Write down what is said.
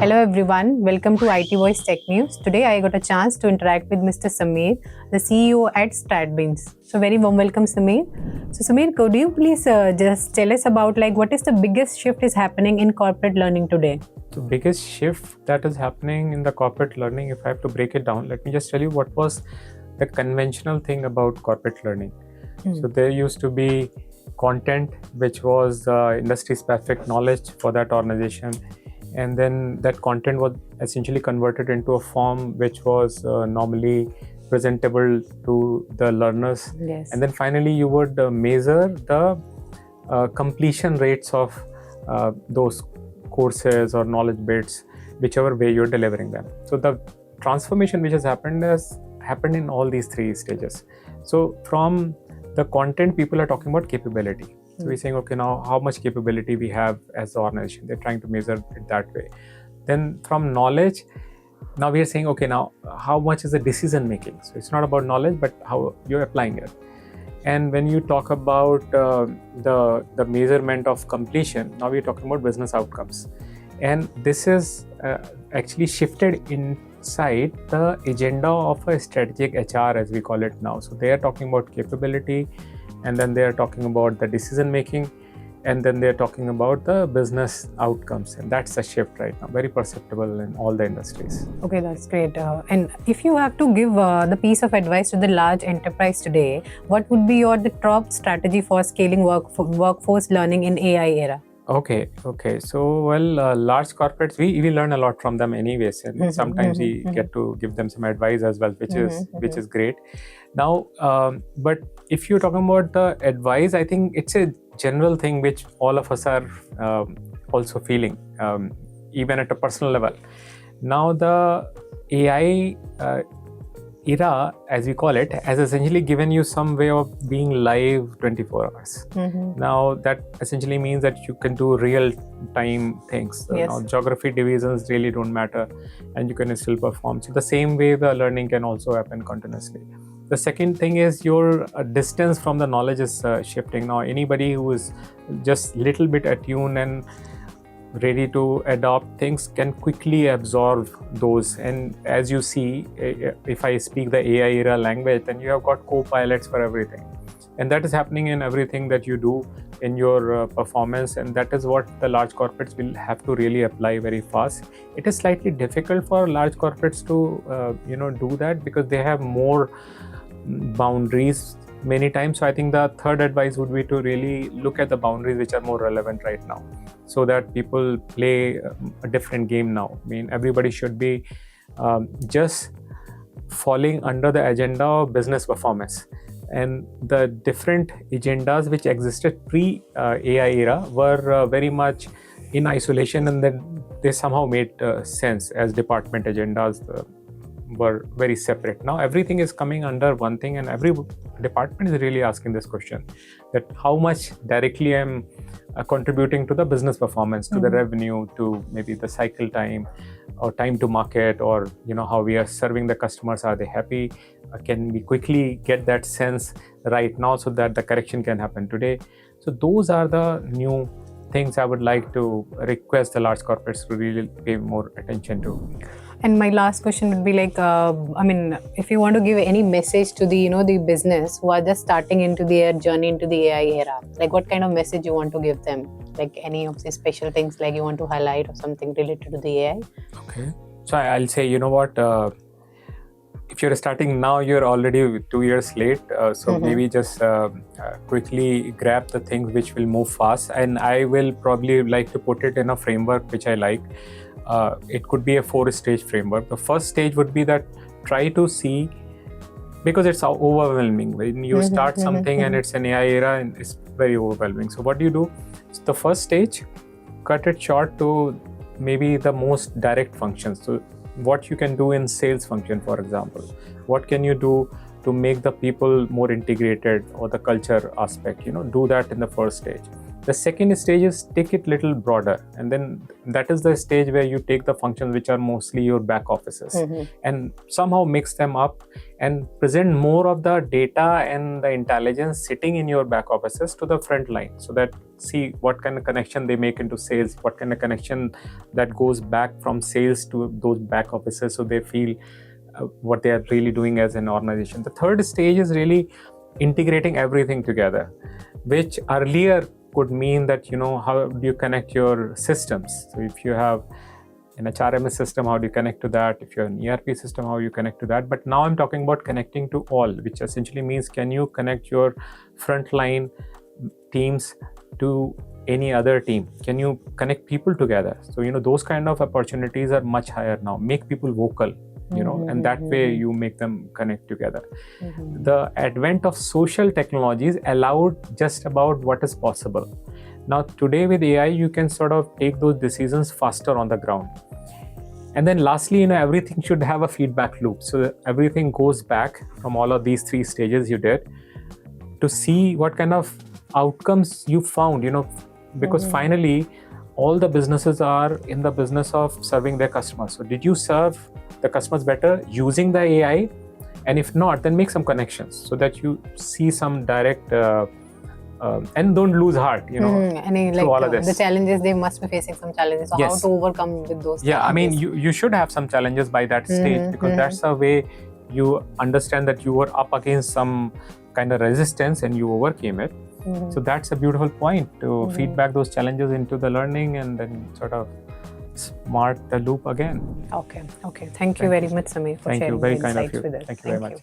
Hello everyone, welcome to IT Voice Tech News. Today I got a chance to interact with Mr. Sameer, the CEO at Stratbeans. So very warm welcome Sameer. So Sameer, could you please just tell us about what is the biggest shift is happening in corporate learning today? The biggest shift that is happening in the corporate learning, if I have to break it down, let me just tell you what was the conventional thing about corporate learning. So there used to be content which was industry specific knowledge for that organization, and then that content was essentially converted into a form which was normally presentable to the learners. Yes. And then finally you would measure the completion rates of those courses or knowledge bits, whichever way you're delivering them. So the transformation which has happened in all these three stages. So from the content, people are talking about capability. So we're saying, okay, now how much capability we have as an organization. They're trying to measure it that way. Then from knowledge, now we are saying, okay, now how much is the decision making? So it's not about knowledge, but how you're applying it. And when you talk about the measurement of completion, now we're talking about business outcomes. And this is actually shifted inside the agenda of a strategic HR, as we call it now. So they are talking about capability, and then they are talking about the decision making, and then they're talking about the business outcomes. And that's a shift right now, very perceptible in all the industries. Okay, that's great. And if you have to give the piece of advice to the large enterprise today, what would be the top strategy for scaling workforce learning in AI era? Okay. So, large corporates, we learn a lot from them anyways, and sometimes we get to give them some advice as well, which is great. Now, but if you're talking about the advice, I think it's a general thing which all of us are also feeling, even at a personal level. Now, the AI era, as we call it, has essentially given you some way of being live 24 hours. Now that essentially means that you can do real-time things. Yes. Now geography divisions really don't matter, and you can still perform. So the same way the learning can also happen continuously. The second thing is your distance from the knowledge is shifting. Now anybody who is just little bit attuned and ready to adopt things can quickly absorb those. And as you see, if I speak the AI era language, then you have got co-pilots for everything, and that is happening in everything that you do in your performance. And that is what the large corporates will have to really apply very fast. It is slightly difficult for large corporates to do that because they have more boundaries many times. So I think the third advice would be to really look at the boundaries which are more relevant right now, so that people play a different game now. I mean, everybody should be just falling under the agenda of business performance. And the different agendas which existed pre-AI era were very much in isolation, and then they somehow made sense as department agendas were very separate. Now everything is coming under one thing, and every department is really asking this question, that how much directly I'm contributing to the business performance, to the revenue, to maybe the cycle time or time to market, or how we are serving the customers. Are they happy? Can we quickly get that sense right now so that the correction can happen today? So those are the new things I would like to request the large corporates to really pay more attention to. And my last question would be if you want to give any message to the business who are just starting into their journey into the AI era, what kind of message you want to give them? Any of the special things you want to highlight or something related to the AI? Okay. So I'll say, if you're starting now, you're already 2 years late. So maybe just quickly grab the things which will move fast. And I will probably like to put it in a framework which I like. It could be a 4-stage framework. The first stage would be that try to see, because it's overwhelming. When you start something and it's an AI era, and it's very overwhelming. So what do you do? So the first stage, cut it short to maybe the most direct functions. So what you can do in sales function, for example, what can you do to make the people more integrated, or the culture aspect, do that in the first stage. The second stage is take it little broader, and then that is the stage where you take the functions which are mostly your back offices and somehow mix them up and present more of the data and the intelligence sitting in your back offices to the front line, so that see what kind of connection they make into sales, what kind of connection that goes back from sales to those back offices, so they feel what they are really doing as an organization. The third stage is really integrating everything together, which earlier could mean that, how do you connect your systems? So if you have an HRMS system, how do you connect to that? If you're an ERP system, how you connect to that? But now I'm talking about connecting to all, which essentially means, can you connect your frontline teams to any other team? Can you connect people together? So, those kind of opportunities are much higher now. Make people vocal, and that way you make them connect together. The advent of social technologies allowed just about what is possible. Now, today with AI, you can sort of take those decisions faster on the ground. And then lastly, everything should have a feedback loop. So everything goes back from all of these three stages you did to see what kind of outcomes you found, because finally, all the businesses are in the business of serving their customers. So did you serve the customers better using the AI? And if not, then make some connections so that you see some direct and don't lose heart, through all of this. The challenges, they must be facing some challenges. So how to overcome with those challenges? I mean, you should have some challenges by that stage, because that's the way you understand that you were up against some kind of resistance and you overcame it. So that's a beautiful point to feedback those challenges into the learning and then sort of smart the loop again. Okay. Thank you very much, Samir, for sharing Thank you. Very the kind of insights you. with us. Thank you very much.